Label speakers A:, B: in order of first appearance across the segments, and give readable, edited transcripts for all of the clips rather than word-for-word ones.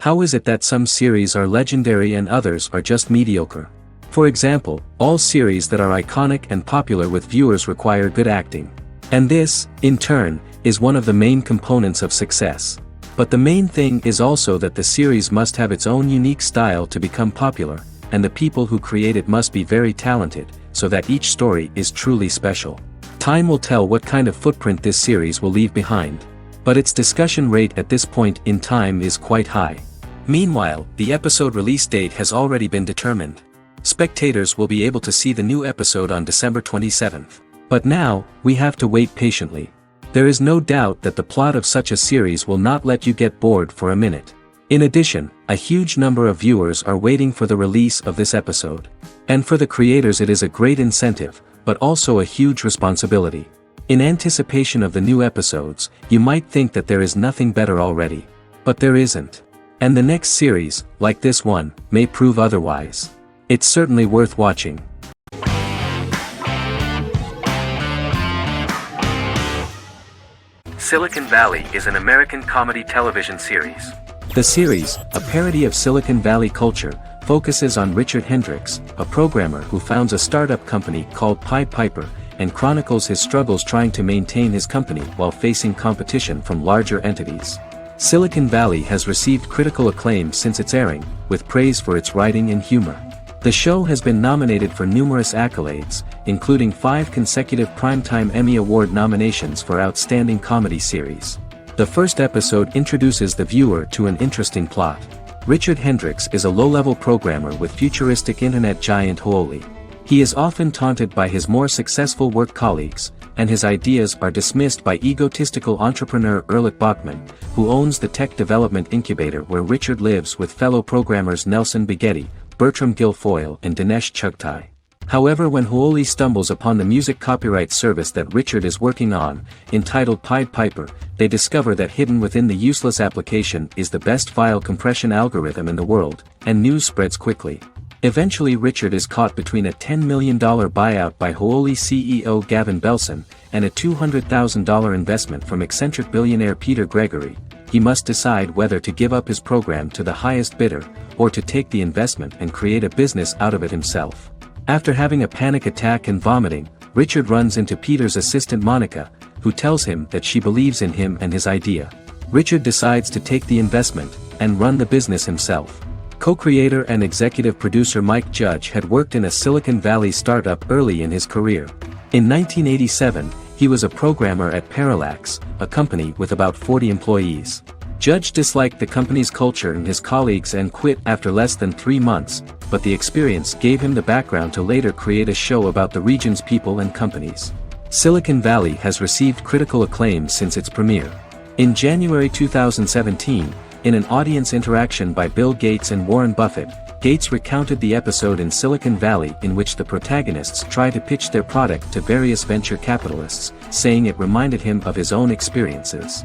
A: How is it that some series are legendary and others are just mediocre? For example, all series that are iconic and popular with viewers require good acting. And this, in turn, is one of the main components of success. But the main thing is also that the series must have its own unique style to become popular, and the people who create it must be very talented, so that each story is truly special. Time will tell what kind of footprint this series will leave behind. But its discussion rate at this point in time is quite high. Meanwhile, the episode release date has already been determined. Spectators will be able to see the new episode on December 27th. But now, we have to wait patiently. There is no doubt that the plot of such a series will not let you get bored for a minute. In addition, a huge number of viewers are waiting for the release of this episode. And for the creators it is a great incentive, but also a huge responsibility. In anticipation of the new episodes, you might think that there is nothing better already. But there isn't. And the next series, like this one, may prove otherwise. It's certainly worth watching. Silicon Valley is an American comedy television series. The series, a parody of Silicon Valley culture, focuses on Richard Hendricks, a programmer who founds a startup company called Pied Piper, and chronicles his struggles trying to maintain his company while facing competition from larger entities. Silicon Valley has received critical acclaim since its airing, with praise for its writing and humor. The show has been nominated for numerous accolades, including 5 consecutive Primetime Emmy Award nominations for Outstanding Comedy Series. The first episode introduces the viewer to an interesting plot. Richard Hendricks is a low-level programmer with futuristic internet giant Huoli. He is often taunted by his more successful work colleagues, and his ideas are dismissed by egotistical entrepreneur Erlich Bachman, who owns the tech development incubator where Richard lives with fellow programmers Nelson Bighetti, Bertram Guilfoyle and Dinesh Chugtai. However, when Huoli stumbles upon the music copyright service that Richard is working on, entitled Pied Piper, they discover that hidden within the useless application is the best file compression algorithm in the world, and news spreads quickly. Eventually Richard is caught between a $10 million buyout by Huoli CEO Gavin Belson, and a $200,000 investment from eccentric billionaire Peter Gregory. He must decide whether to give up his program to the highest bidder, or to take the investment and create a business out of it himself. After having a panic attack and vomiting, Richard runs into Peter's assistant Monica, who tells him that she believes in him and his idea. Richard decides to take the investment, and run the business himself. Co-creator and executive producer Mike Judge had worked in a Silicon Valley startup early in his career. In 1987, he was a programmer at Parallax, a company with about 40 employees. Judge disliked the company's culture and his colleagues and quit after less than 3 months, but the experience gave him the background to later create a show about the region's people and companies. Silicon Valley has received critical acclaim since its premiere. In January 2017, in an audience interaction by Bill Gates and Warren Buffett, Gates recounted the episode in Silicon Valley in which the protagonists try to pitch their product to various venture capitalists, saying it reminded him of his own experiences.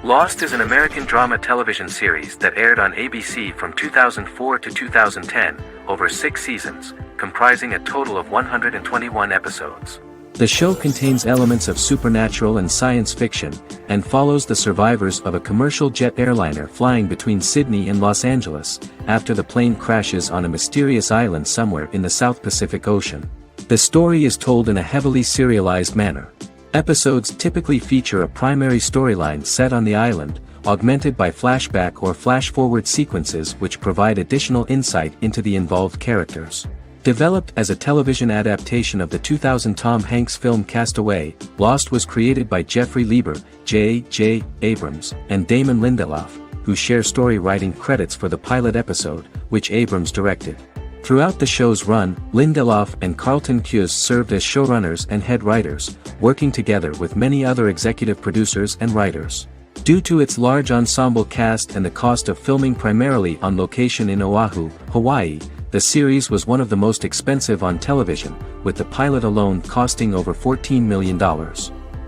A: Lost is an American drama television series that aired on ABC from 2004 to 2010, over 6 seasons, comprising a total of 121 episodes. The show contains elements of supernatural and science fiction, and follows the survivors of a commercial jet airliner flying between Sydney and Los Angeles, after the plane crashes on a mysterious island somewhere in the South Pacific Ocean. The story is told in a heavily serialized manner. Episodes typically feature a primary storyline set on the island, augmented by flashback or flash-forward sequences which provide additional insight into the involved characters. Developed as a television adaptation of the 2000 Tom Hanks film Castaway, Lost was created by Jeffrey Lieber, J.J. Abrams, and Damon Lindelof, who share story writing credits for the pilot episode, which Abrams directed. Throughout the show's run, Lindelof and Carlton Cuse served as showrunners and head writers, working together with many other executive producers and writers. Due to its large ensemble cast and the cost of filming primarily on location in Oahu, Hawaii, the series was one of the most expensive on television, with the pilot alone costing over $14 million.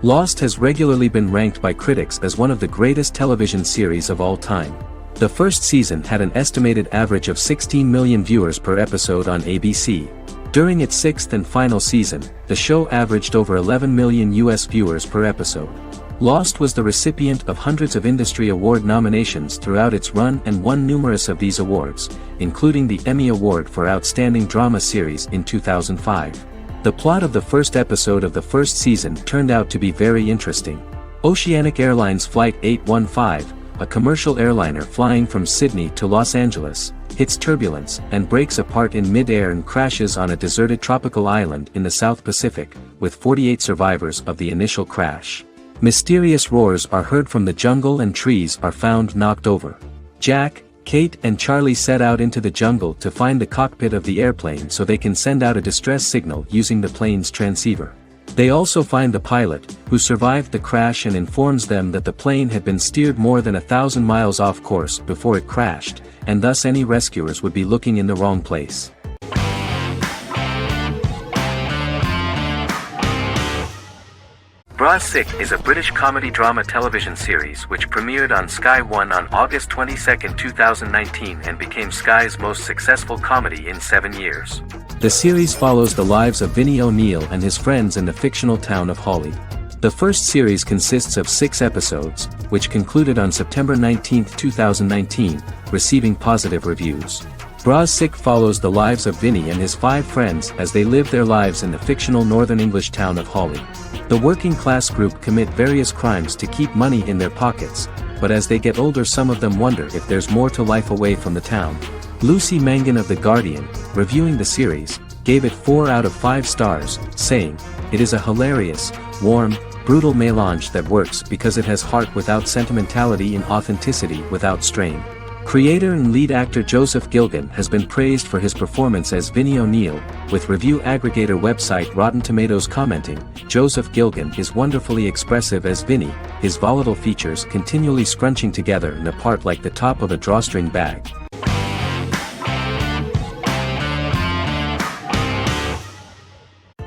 A: Lost has regularly been ranked by critics as one of the greatest television series of all time. The first season had an estimated average of 16 million viewers per episode on ABC. During its sixth and final season, the show averaged over 11 million US viewers per episode. Lost was the recipient of hundreds of industry award nominations throughout its run and won numerous of these awards, including the Emmy Award for Outstanding Drama Series in 2005. The plot of the first episode of the first season turned out to be very interesting. Oceanic Airlines Flight 815, a commercial airliner flying from Sydney to Los Angeles, hits turbulence and breaks apart in mid-air and crashes on a deserted tropical island in the South Pacific, with 48 survivors of the initial crash. Mysterious roars are heard from the jungle and trees are found knocked over. Jack, Kate and Charlie set out into the jungle to find the cockpit of the airplane so they can send out a distress signal using the plane's transceiver. They also find the pilot, who survived the crash and informs them that the plane had been steered more than 1,000 miles off course before it crashed, and thus any rescuers would be looking in the wrong place. Bras Sick is a British comedy drama television series which premiered on Sky One on August 22, 2019 and became Sky's most successful comedy in 7 years. The series follows the lives of Vinnie O'Neill and his friends in the fictional town of Hawley. The first series consists of 6 episodes, which concluded on September 19, 2019, receiving positive reviews. Bras Sick follows the lives of Vinnie and his 5 friends as they live their lives in the fictional Northern English town of Hawley. The working class group commit various crimes to keep money in their pockets, but as they get older some of them wonder if there's more to life away from the town. Lucy Mangan of The Guardian, reviewing the series, gave it 4 out of 5 stars, saying, "It is a hilarious, warm, brutal melange that works because it has heart without sentimentality and authenticity without strain." Creator and lead actor Joseph Gilgun has been praised for his performance as Vinnie O'Neill, with review aggregator website Rotten Tomatoes commenting, "Joseph Gilgun is wonderfully expressive as Vinnie, his volatile features continually scrunching together and apart like the top of a drawstring bag."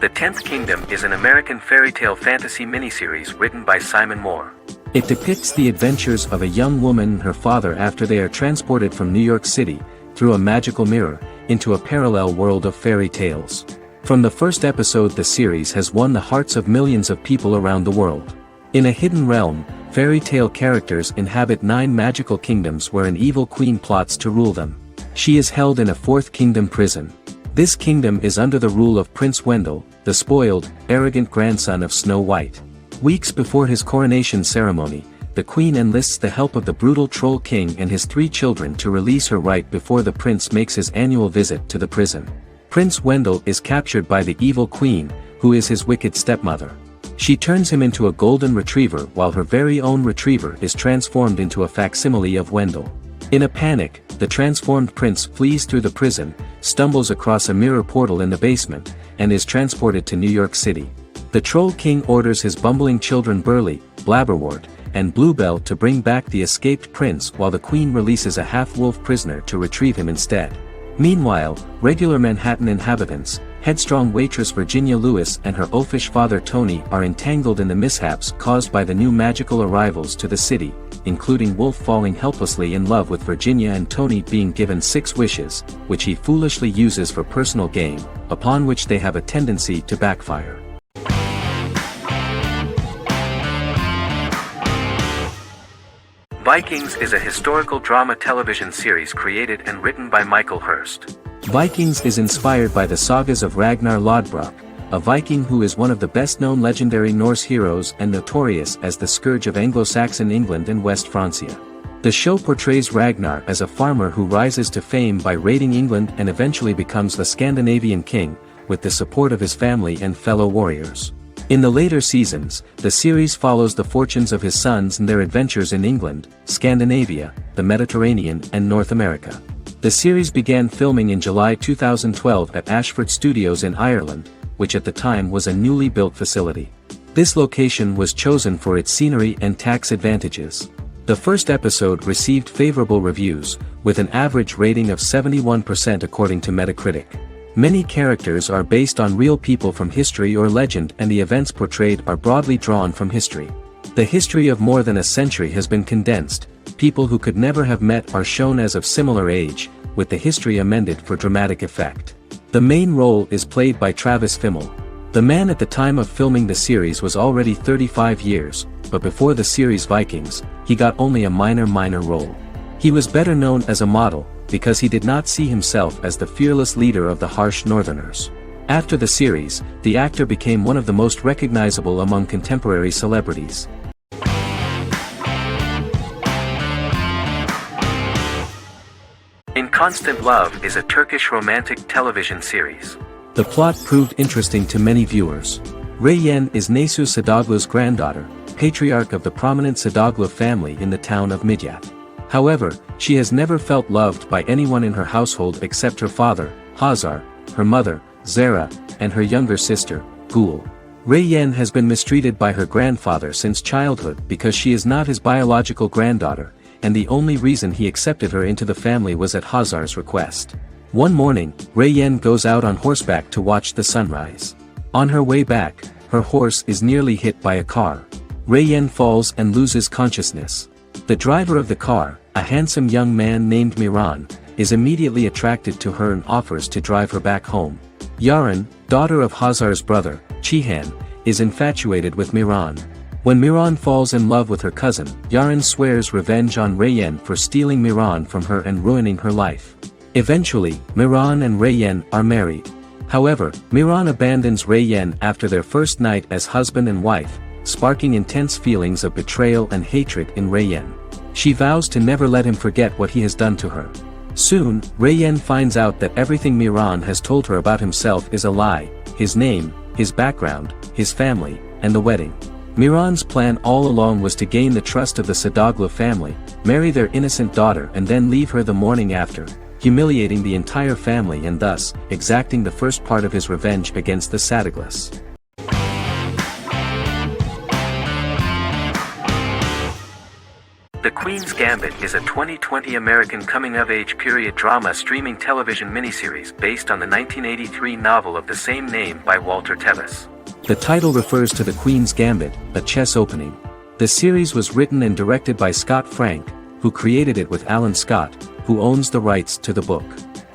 A: The Tenth Kingdom is an American fairy tale fantasy miniseries written by Simon Moore. It depicts the adventures of a young woman and her father after they are transported from New York City, through a magical mirror, into a parallel world of fairy tales. From the first episode the series has won the hearts of millions of people around the world. In a hidden realm, fairy tale characters inhabit 9 magical kingdoms where an evil queen plots to rule them. She is held in a 4th kingdom prison. This kingdom is under the rule of Prince Wendell, the spoiled, arrogant grandson of Snow White. Weeks before his coronation ceremony, the queen enlists the help of the brutal Troll King and his 3 children to release her right before the prince makes his annual visit to the prison. Prince Wendell is captured by the evil queen, who is his wicked stepmother. She turns him into a golden retriever while her very own retriever is transformed into a facsimile of Wendell. In a panic, the transformed prince flees through the prison, stumbles across a mirror portal in the basement, and is transported to New York City. The Troll King orders his bumbling children Burley, Blabberwort, and Bluebell to bring back the escaped prince while the queen releases a half-wolf prisoner to retrieve him instead. Meanwhile, regular Manhattan inhabitants, headstrong waitress Virginia Lewis and her oafish father Tony are entangled in the mishaps caused by the new magical arrivals to the city, including Wolf falling helplessly in love with Virginia and Tony being given 6 wishes, which he foolishly uses for personal gain, upon which they have a tendency to backfire. Vikings is a historical drama television series created and written by Michael Hurst. Vikings is inspired by the sagas of Ragnar Lodbrok, a Viking who is one of the best-known legendary Norse heroes and notorious as the scourge of Anglo-Saxon England and West Francia. The show portrays Ragnar as a farmer who rises to fame by raiding England and eventually becomes the Scandinavian king, with the support of his family and fellow warriors. In the later seasons, the series follows the fortunes of his sons and their adventures in England, Scandinavia, the Mediterranean and North America. The series began filming in July 2012 at Ashford Studios in Ireland, which at the time was a newly built facility. This location was chosen for its scenery and tax advantages. The first episode received favorable reviews, with an average rating of 71% according to Metacritic. Many characters are based on real people from history or legend and the events portrayed are broadly drawn from history. The history of more than a century has been condensed, people who could never have met are shown as of similar age, with the history amended for dramatic effect. The main role is played by Travis Fimmel. The man at the time of filming the series was already 35 years, but before the series Vikings, he got only a minor role. He was better known as a model, because he did not see himself as the fearless leader of the harsh Northerners. After the series, the actor became one of the most recognizable among contemporary celebrities. In Constant Love is a Turkish romantic television series. The plot proved interesting to many viewers. Reyyen is Nesu Sadoglu's granddaughter, patriarch of the prominent Sadoglu family in the town of Midyat. However, she has never felt loved by anyone in her household except her father, Hazar, her mother, Zara, and her younger sister, Gul. Reyyen has been mistreated by her grandfather since childhood because she is not his biological granddaughter, and the only reason he accepted her into the family was at Hazar's request. One morning, Reyyen goes out on horseback to watch the sunrise. On her way back, her horse is nearly hit by a car. Reyyen falls and loses consciousness. The driver of the car, a handsome young man named Miran, is immediately attracted to her and offers to drive her back home. Yaren, daughter of Hazar's brother, Cihan, is infatuated with Miran. When Miran falls in love with her cousin, Yaren swears revenge on Reyyen for stealing Miran from her and ruining her life. Eventually, Miran and Reyyen are married. However, Miran abandons Reyyen after their first night as husband and wife, sparking intense feelings of betrayal and hatred in Reyyen. She vows to never let him forget what he has done to her. Soon, Reyyen finds out that everything Miran has told her about himself is a lie: his name, his background, his family, and the wedding. Miran's plan all along was to gain the trust of the Sadoglu family, marry their innocent daughter and then leave her the morning after, humiliating the entire family and thus, exacting the first part of his revenge against the Sadoglus. The Queen's Gambit is a 2020 American coming-of-age period drama streaming television miniseries based on the 1983 novel of the same name by Walter Tevis. The title refers to the Queen's Gambit, a chess opening. The series was written and directed by Scott Frank, who created it with Alan Scott, who owns the rights to the book.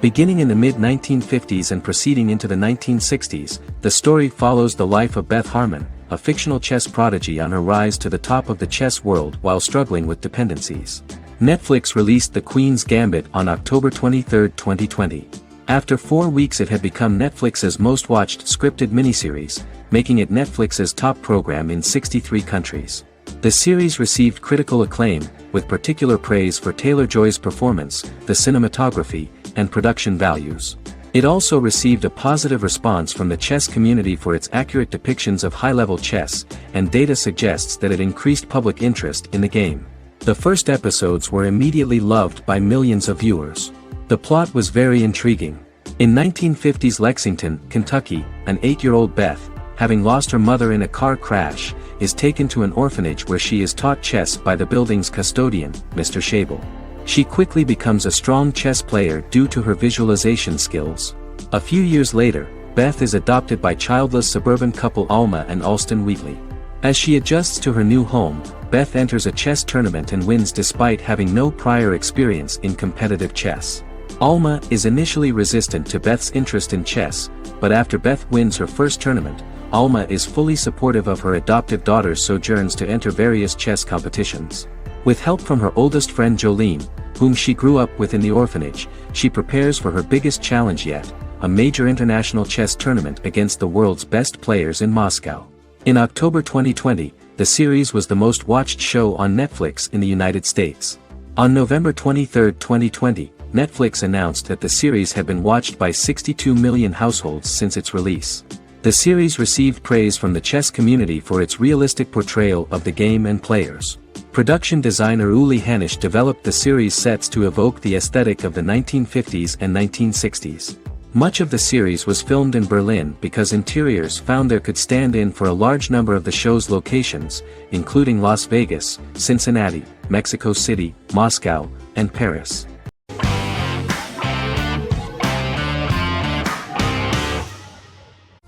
A: Beginning in the mid-1950s and proceeding into the 1960s, the story follows the life of Beth Harmon, a fictional chess prodigy on her rise to the top of the chess world while struggling with dependencies. Netflix released The Queen's Gambit on October 23, 2020. After 4 weeks it had become Netflix's most-watched scripted miniseries, making it Netflix's top program in 63 countries. The series received critical acclaim, with particular praise for Taylor-Joy's performance, the cinematography, and production values. It also received a positive response from the chess community for its accurate depictions of high-level chess, and data suggests that it increased public interest in the game. The first episodes were immediately loved by millions of viewers. The plot was very intriguing. In 1950s Lexington, Kentucky, an 8-year-old Beth, having lost her mother in a car crash, is taken to an orphanage where she is taught chess by the building's custodian, Mr. Schabel. She quickly becomes a strong chess player due to her visualization skills. A few years later, Beth is adopted by childless suburban couple Alma and Alston Wheatley. As she adjusts to her new home, Beth enters a chess tournament and wins despite having no prior experience in competitive chess. Alma is initially resistant to Beth's interest in chess, but after Beth wins her first tournament, Alma is fully supportive of her adoptive daughter's sojourns to enter various chess competitions. With help from her oldest friend Jolene, whom she grew up with in the orphanage, she prepares for her biggest challenge yet, a major international chess tournament against the world's best players in Moscow. In October 2020, the series was the most watched show on Netflix in the United States. On November 23, 2020, Netflix announced that the series had been watched by 62 million households since its release. The series received praise from the chess community for its realistic portrayal of the game and players. Production designer Uli Hanisch developed the series sets to evoke the aesthetic of the 1950s and 1960s. Much of the series was filmed in Berlin because interiors found there could stand in for a large number of the show's locations, including Las Vegas, Cincinnati, Mexico City, Moscow, and Paris.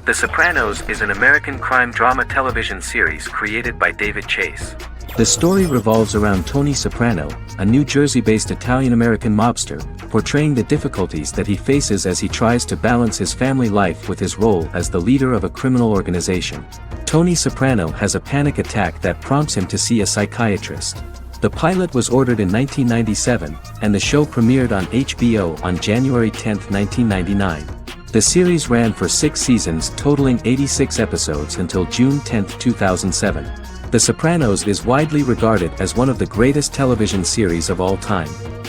A: The Sopranos is an American crime drama television series created by David Chase. The story revolves around Tony Soprano, a New Jersey-based Italian-American mobster, portraying the difficulties that he faces as he tries to balance his family life with his role as the leader of a criminal organization. Tony Soprano has a panic attack that prompts him to see a psychiatrist. The pilot was ordered in 1997, and the show premiered on HBO on January 10, 1999. The series ran for 6 seasons totaling 86 episodes until June 10, 2007. The Sopranos is widely regarded as one of the greatest television series of all time.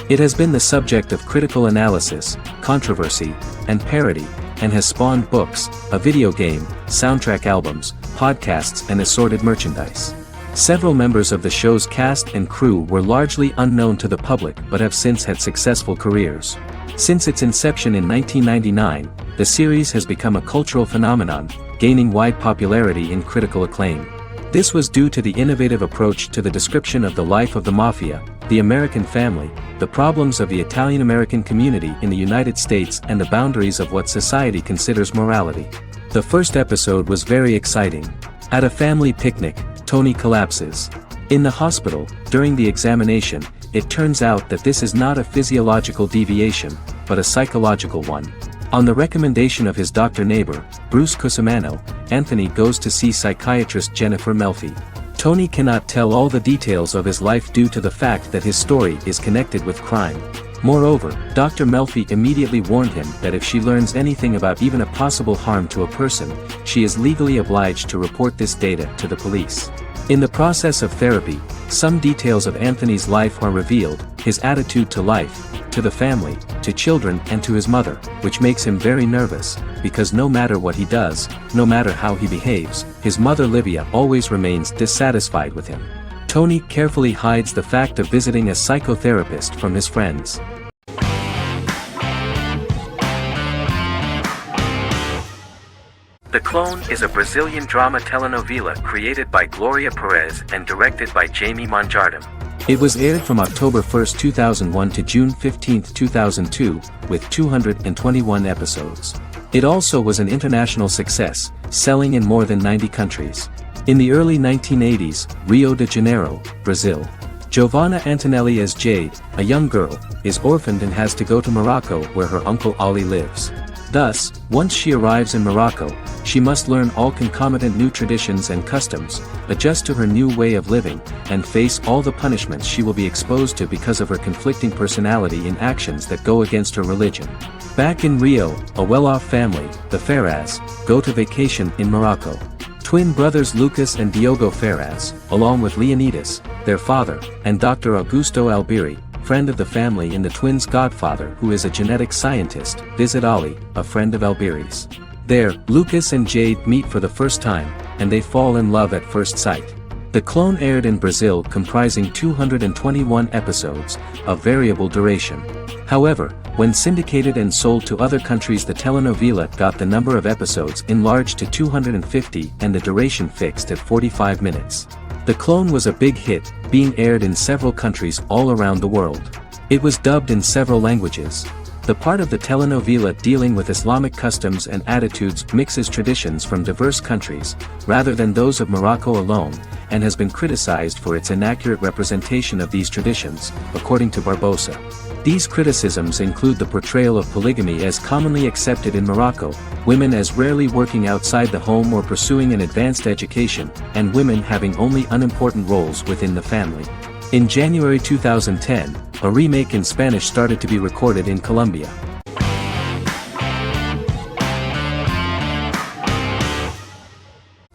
A: It has been the subject of critical analysis, controversy, and parody, and has spawned books, a video game, soundtrack albums, podcasts and assorted merchandise. Several members of the show's cast and crew were largely unknown to the public but have since had successful careers. Since its inception in 1999, the series has become a cultural phenomenon, gaining wide popularity and critical acclaim. This was due to the innovative approach to the description of the life of the mafia, the American family, the problems of the Italian-American community in the United States and the boundaries of what society considers morality. The first episode was very exciting. At a family picnic, Tony collapses. In the hospital, during the examination, it turns out that this is not a physiological deviation, but a psychological one. On the recommendation of his doctor neighbor, Bruce Cusimano, Anthony goes to see psychiatrist Jennifer Melfi. Tony cannot tell all the details of his life due to the fact that his story is connected with crime. Moreover, Dr. Melfi immediately warned him that if she learns anything about even a possible harm to a person, she is legally obliged to report this data to the police. In the process of therapy, some details of Anthony's life are revealed, his attitude to life, to the family, to children and to his mother, which makes him very nervous, because no matter what he does, no matter how he behaves, his mother Livia always remains dissatisfied with him. Tony carefully hides the fact of visiting a psychotherapist from his friends. The Clone is a Brazilian drama telenovela created by Gloria Perez and directed by Jamie Monjardim. It was aired from October 1, 2001 to June 15, 2002, with 221 episodes. It also was an international success, selling in more than 90 countries. In the early 1980s, Rio de Janeiro, Brazil. Giovanna Antonelli as Jade, a young girl, is orphaned and has to go to Morocco where her uncle Ali lives. Thus, once she arrives in Morocco, she must learn all concomitant new traditions and customs, adjust to her new way of living, and face all the punishments she will be exposed to because of her conflicting personality in actions that go against her religion. Back in Rio, a well-off family, the Ferraz, go to vacation in Morocco. Twin brothers Lucas and Diogo Ferraz, along with Leonidas, their father, and Dr. Augusto Albiri, friend of the family and the twins' godfather who is a genetic scientist, visit Ali, a friend of Albiri's. There, Lucas and Jade meet for the first time, and they fall in love at first sight. The Clone aired in Brazil comprising 221 episodes, of variable duration. However, when syndicated and sold to other countries, the telenovela got the number of episodes enlarged to 250 and the duration fixed at 45 minutes. The Clone was a big hit, being aired in several countries all around the world. It was dubbed in several languages. The part of the telenovela dealing with Islamic customs and attitudes mixes traditions from diverse countries, rather than those of Morocco alone, and has been criticized for its inaccurate representation of these traditions, according to Barbosa. These criticisms include the portrayal of polygamy as commonly accepted in Morocco, women as rarely working outside the home or pursuing an advanced education, and women having only unimportant roles within the family. In January 2010, a remake in Spanish started to be recorded in Colombia.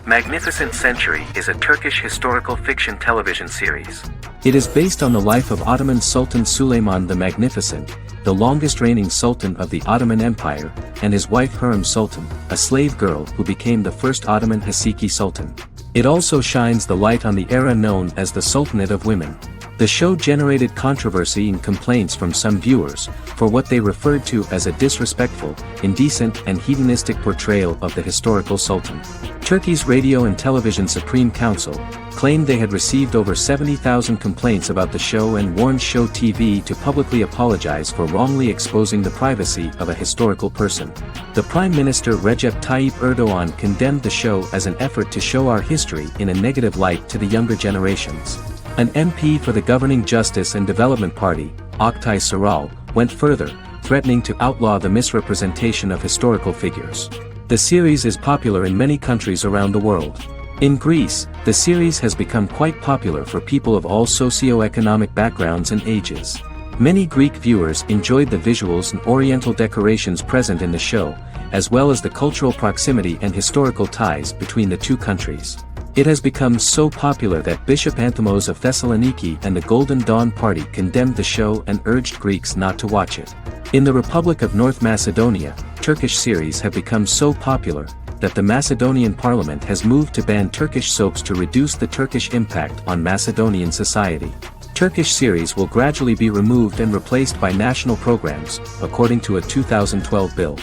A: Magnificent Century is a Turkish historical fiction television series. It is based on the life of Ottoman Sultan Süleyman the Magnificent, the longest reigning sultan of the Ottoman Empire, and his wife Hürrem Sultan, a slave girl who became the first Ottoman Haseki Sultan. It also shines the light on the era known as the Sultanate of Women. The show generated controversy and complaints from some viewers, for what they referred to as a disrespectful, indecent and hedonistic portrayal of the historical sultan. Turkey's Radio and Television Supreme Council claimed they had received over 70,000 complaints about the show and warned Show TV to publicly apologize for wrongly exposing the privacy of a historical person. The Prime Minister Recep Tayyip Erdogan condemned the show as an effort to show our history in a negative light to the younger generations. An MP for the governing Justice and Development Party, Oktay Saral, went further, threatening to outlaw the misrepresentation of historical figures. The series is popular in many countries around the world. In Greece, the series has become quite popular for people of all socio-economic backgrounds and ages. Many Greek viewers enjoyed the visuals and oriental decorations present in the show, as well as the cultural proximity and historical ties between the two countries. It has become so popular that Bishop Anthimos of Thessaloniki and the Golden Dawn Party condemned the show and urged Greeks not to watch it. In the Republic of North Macedonia, Turkish series have become so popular that the Macedonian parliament has moved to ban Turkish soaps to reduce the Turkish impact on Macedonian society. Turkish series will gradually be removed and replaced by national programs, according to a 2012 bill.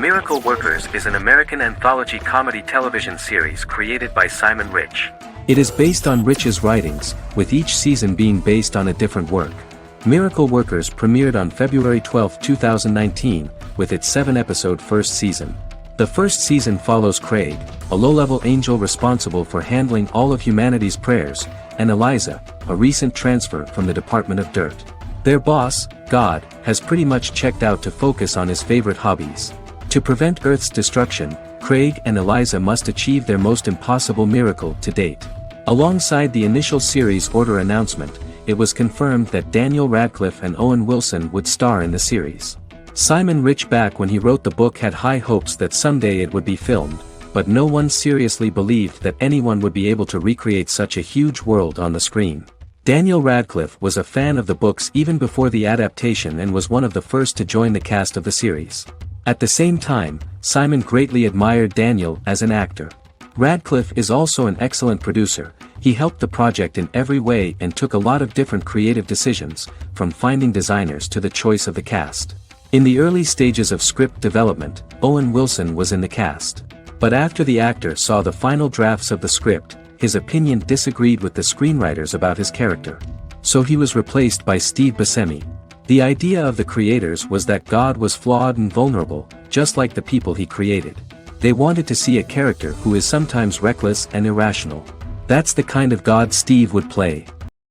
A: Miracle Workers is an American anthology comedy television series created by Simon Rich. It is based on Rich's writings, with each season being based on a different work. Miracle Workers premiered on February 12, 2019, with its 7-episode first season. The first season follows Craig, a low-level angel responsible for handling all of humanity's prayers, and Eliza, a recent transfer from the Department of Dirt. Their boss, God, has pretty much checked out to focus on his favorite hobbies. To prevent Earth's destruction, Craig and Eliza must achieve their most impossible miracle to date. Alongside the initial series order announcement, it was confirmed that Daniel Radcliffe and Owen Wilson would star in the series. Simon Rich, back when he wrote the book, had high hopes that someday it would be filmed, but no one seriously believed that anyone would be able to recreate such a huge world on the screen. Daniel Radcliffe was a fan of the books even before the adaptation and was one of the first to join the cast of the series. At the same time, Simon greatly admired Daniel as an actor. Radcliffe is also an excellent producer. He helped the project in every way and took a lot of different creative decisions, from finding designers to the choice of the cast. In the early stages of script development, Owen Wilson was in the cast. But after the actor saw the final drafts of the script, his opinion disagreed with the screenwriters about his character. So he was replaced by Steve Buscemi. The idea of the creators was that God was flawed and vulnerable, just like the people he created. They wanted to see a character who is sometimes reckless and irrational. That's the kind of God Steve would play.